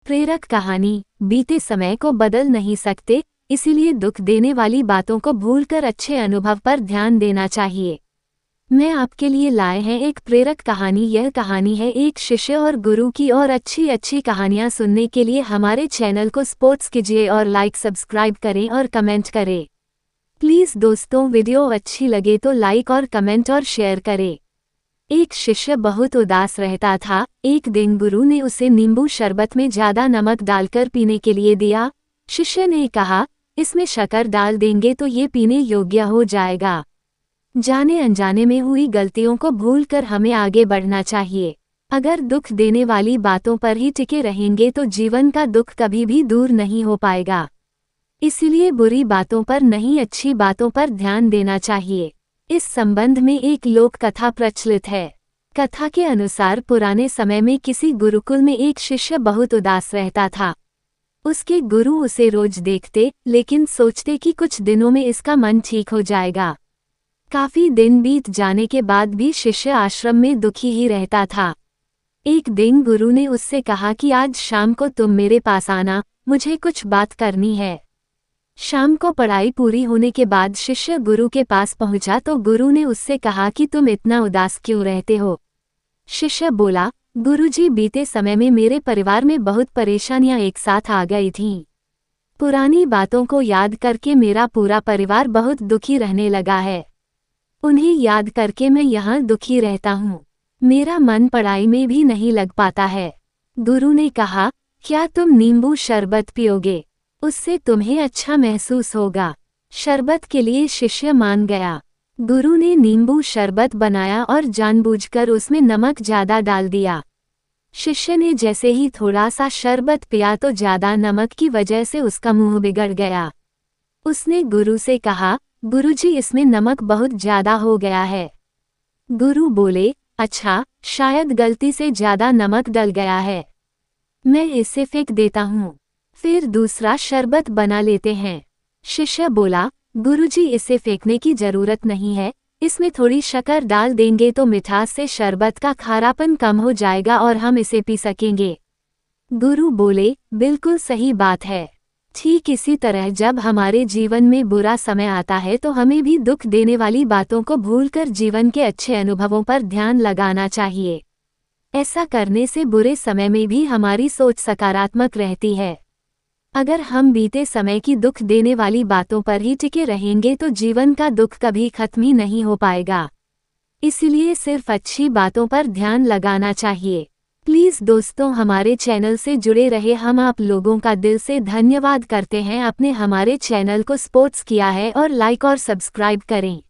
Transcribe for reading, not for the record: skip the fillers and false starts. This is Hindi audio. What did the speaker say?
प्रेरक कहानी। बीते समय को बदल नहीं सकते, इसीलिए दुख देने वाली बातों को भूलकर अच्छे अनुभव पर ध्यान देना चाहिए। मैं आपके लिए लाए हैं एक प्रेरक कहानी। यह कहानी है एक शिष्य और गुरु की, और अच्छी अच्छी कहानियां सुनने के लिए हमारे चैनल को सपोर्ट कीजिए और लाइक सब्सक्राइब करें और कमेंट करें। प्लीज़ दोस्तों, वीडियो अच्छी लगे तो लाइक और कमेंट और शेयर करें। एक शिष्य बहुत उदास रहता था। एक दिन गुरु ने उसे नींबू शरबत में ज्यादा नमक डालकर पीने के लिए दिया। शिष्य ने कहा, इसमें शक्कर डाल देंगे तो ये पीने योग्य हो जाएगा। जाने अनजाने में हुई गलतियों को भूलकर हमें आगे बढ़ना चाहिए। अगर दुख देने वाली बातों पर ही टिके रहेंगे तो जीवन का दुख कभी भी दूर नहीं हो पाएगा। इसलिए बुरी बातों पर नहीं, अच्छी बातों पर ध्यान देना चाहिए। इस संबंध में एक लोक कथा प्रचलित है। कथा के अनुसार पुराने समय में किसी गुरुकुल में एक शिष्य बहुत उदास रहता था। उसके गुरु उसे रोज देखते, लेकिन सोचते कि कुछ दिनों में इसका मन ठीक हो जाएगा। काफी दिन बीत जाने के बाद भी शिष्य आश्रम में दुखी ही रहता था। एक दिन गुरु ने उससे कहा कि आज शाम को तुम मेरे पास आना, मुझे कुछ बात करनी है। शाम को पढ़ाई पूरी होने के बाद शिष्य गुरु के पास पहुंचा तो गुरु ने उससे कहा कि तुम इतना उदास क्यों रहते हो। शिष्य बोला, गुरुजी, बीते समय में मेरे परिवार में बहुत परेशानियां एक साथ आ गई थीं। पुरानी बातों को याद करके मेरा पूरा परिवार बहुत दुखी रहने लगा है। उन्हें याद करके मैं यहाँ दुखी रहता हूँ। मेरा मन पढ़ाई में भी नहीं लग पाता है। गुरु ने कहा, क्या तुम नींबू शरबत पियोगे? उससे तुम्हें अच्छा महसूस होगा। शरबत के लिए शिष्य मान गया। गुरु ने नींबू शरबत बनाया और जानबूझकर उसमें नमक ज्यादा डाल दिया। शिष्य ने जैसे ही थोड़ा सा शरबत पिया तो ज्यादा नमक की वजह से उसका मुंह बिगड़ गया। उसने गुरु से कहा, गुरुजी, इसमें नमक बहुत ज्यादा हो गया है। गुरु बोले, अच्छा, शायद गलती से ज्यादा नमक डल गया है, मैं इसे फेंक देता हूँ, फिर दूसरा शरबत बना लेते हैं। शिष्य बोला, गुरुजी, इसे फेंकने की जरूरत नहीं है, इसमें थोड़ी शक्कर डाल देंगे तो मिठास से शरबत का खारापन कम हो जाएगा और हम इसे पी सकेंगे। गुरु बोले, बिल्कुल सही बात है। ठीक इसी तरह जब हमारे जीवन में बुरा समय आता है तो हमें भी दुख देने वाली बातों को भूलकर जीवन के अच्छे अनुभवों पर ध्यान लगाना चाहिए। ऐसा करने से बुरे समय में भी हमारी सोच सकारात्मक रहती है। अगर हम बीते समय की दुख देने वाली बातों पर ही टिके रहेंगे तो जीवन का दुख कभी खत्म ही नहीं हो पाएगा। इसलिए सिर्फ अच्छी बातों पर ध्यान लगाना चाहिए। प्लीज़ दोस्तों, हमारे चैनल से जुड़े रहे। हम आप लोगों का दिल से धन्यवाद करते हैं। आपने हमारे चैनल को सपोर्ट किया है और लाइक और सब्सक्राइब करें।